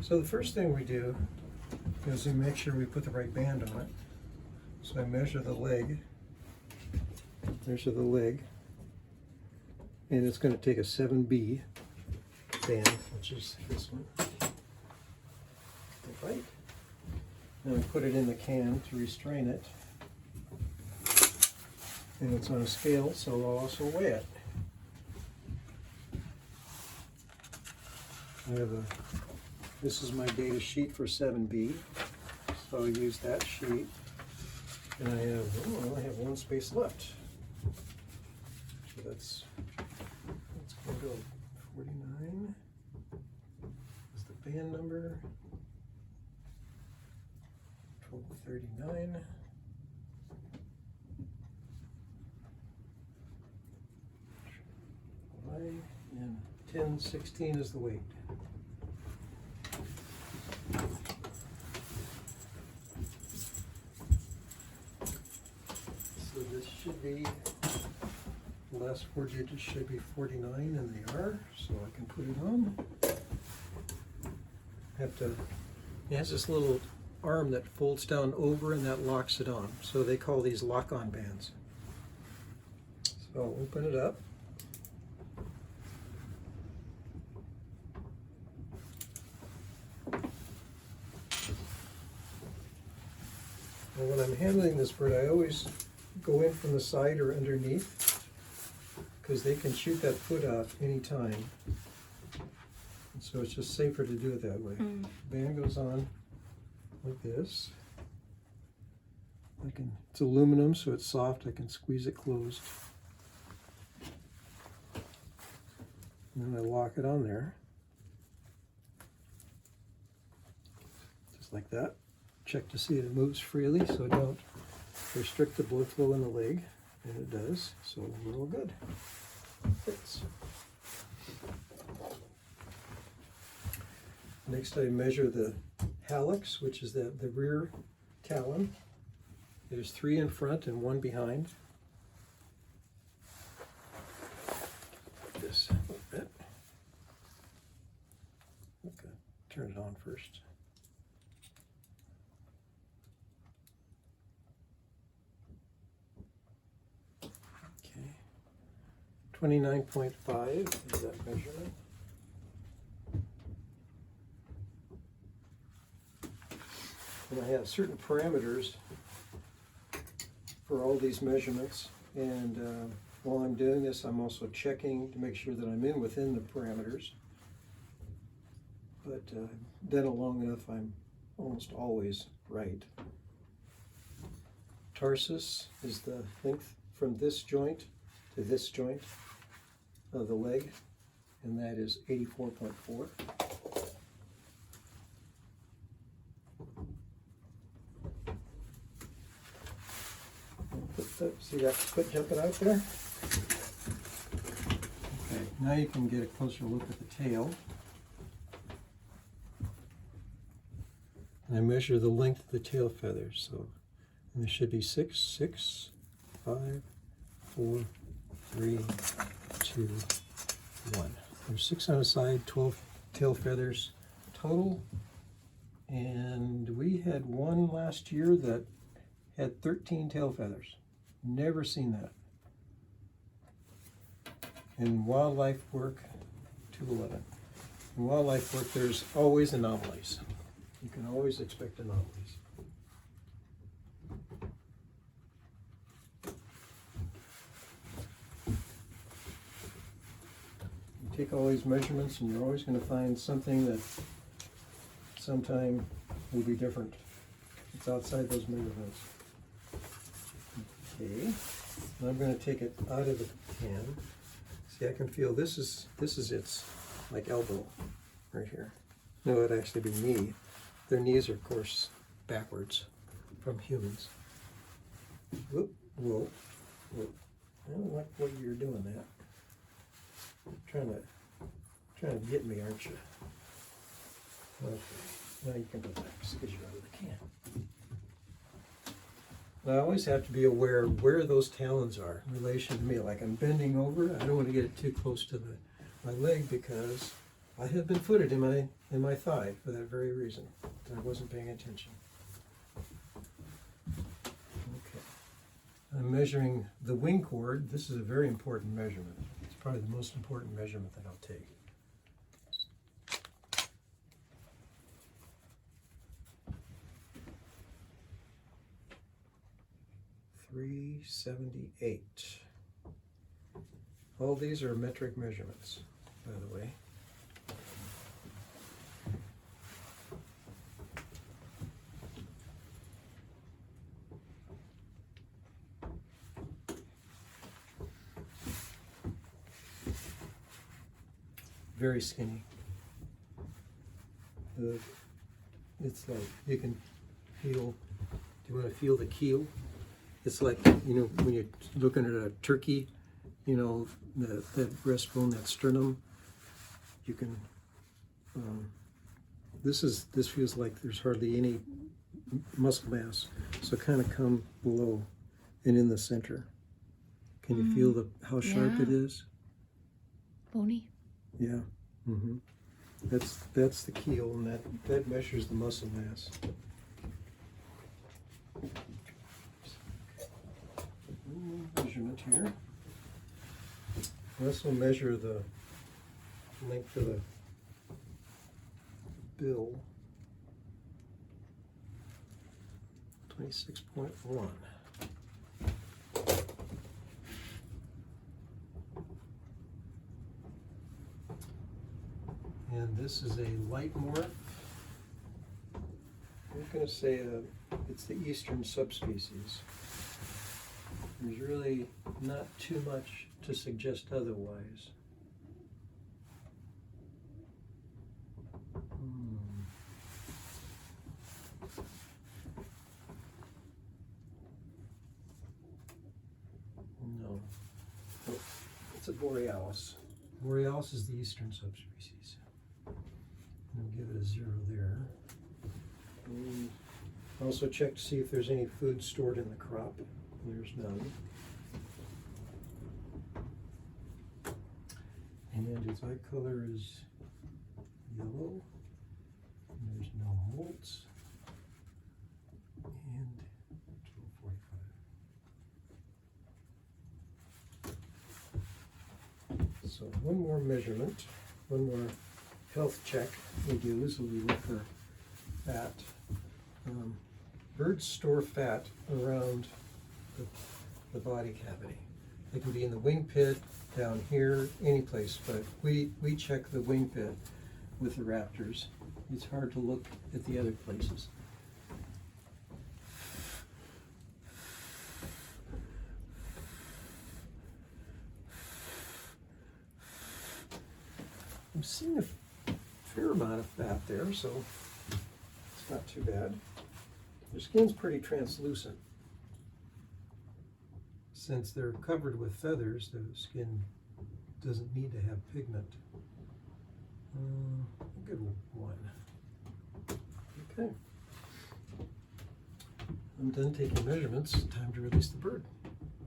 So the first thing we do is we make sure we put the right band on it. So I measure the leg, and it's going to take a 7B band, which is this one. Right. Then we put it in the can to restrain it, and it's on a scale, so I'll also weigh it. This is my data sheet for 7B, so I'll use that sheet. And I only have one space left. So that's going to go 49. Is the band number 1239. And 1016 is the weight. So this should be, the last 4 digits should be 49, and they are, so I can put it on. It has this little arm that folds down over and that locks it on. So they call these lock-on bands. So I'll open it up. And when I'm handling this bird, I always go in from the side or underneath, because they can shoot that foot out anytime. And so it's just safer to do it that way. Band goes on like this. It's aluminum, so it's soft. I can squeeze it closed. And then I lock it on there. Just like that. Check to see it moves freely, so don't restrict the blood flow in the leg, and it does, so we're all good. Fits. Next I measure the hallux, which is the rear talon. There's 3 in front and 1 behind. This a little bit. Okay. Turn it on first. Okay. 29.5 is that measurement. And I have certain parameters for all these measurements, and while I'm doing this, I'm also checking to make sure that I'm within the parameters. But done it long enough, I'm almost always right. Tarsus is the length from this joint to this joint of the leg, and that is 84.4. See that foot jumping out there? Okay, now you can get a closer look at the tail. And I measure the length of the tail feathers. So, and there should be 6, 6, 5, 4, 3, 2, 1. There's 6 on a side, 12 tail feathers total. And we had one last year that had 13 tail feathers. Never seen that. In wildlife work, 211. In wildlife work, there's always anomalies. You can always expect anomalies. You take all these measurements and you're always going to find something that sometime will be different. It's outside those measurements. Okay, now I'm going to take it out of the can. See, I can feel this is its like elbow right here. No, it'd actually be knee. Their knees are, of course, backwards from humans. Whoop, whoa, whoop. I don't like what you're doing that. Trying to get me, aren't you? Okay, now you can go back because you're out of the can. I always have to be aware of where those talons are in relation to me. Like I'm bending over, I don't want to get it too close to my leg because I have been footed in my thigh for that very reason. I wasn't paying attention. Okay. I'm measuring the wing chord. This is a very important measurement. It's probably the most important measurement that I'll take. 378. All these are metric measurements, by the way. Very skinny. It's like you can feel, do you want to feel the keel? It's like, you know, when you're looking at a turkey, you know, that breastbone, that sternum, you can, this feels like there's hardly any muscle mass. So kind of come below and in the center. Can you feel how sharp it is? Bony. Yeah. Mm-hmm. That's the keel, and that measures the muscle mass. Measurement here. I also measure the length of the bill. 26.1. And this is a light morph. I'm going to say it's the eastern subspecies. There's really not too much to suggest otherwise. No. Oh, it's a borealis. Borealis is the eastern subspecies. I'll give it a 0 there. And also check to see if there's any food stored in the crop. There's none. And its eye color is yellow. And there's no molts. And 12:45. So one more measurement, one more health check we do is we look for fat. Birds store fat around the body cavity. It can be in the wing pit, down here, any place, but we check the wing pit with the raptors. It's hard to look at the other places. I'm seeing a fair amount of fat there, so it's not too bad. Their skin's pretty translucent. Since they're covered with feathers, the skin doesn't need to have pigment. A good one. Okay. I'm done taking measurements. Time to release the bird.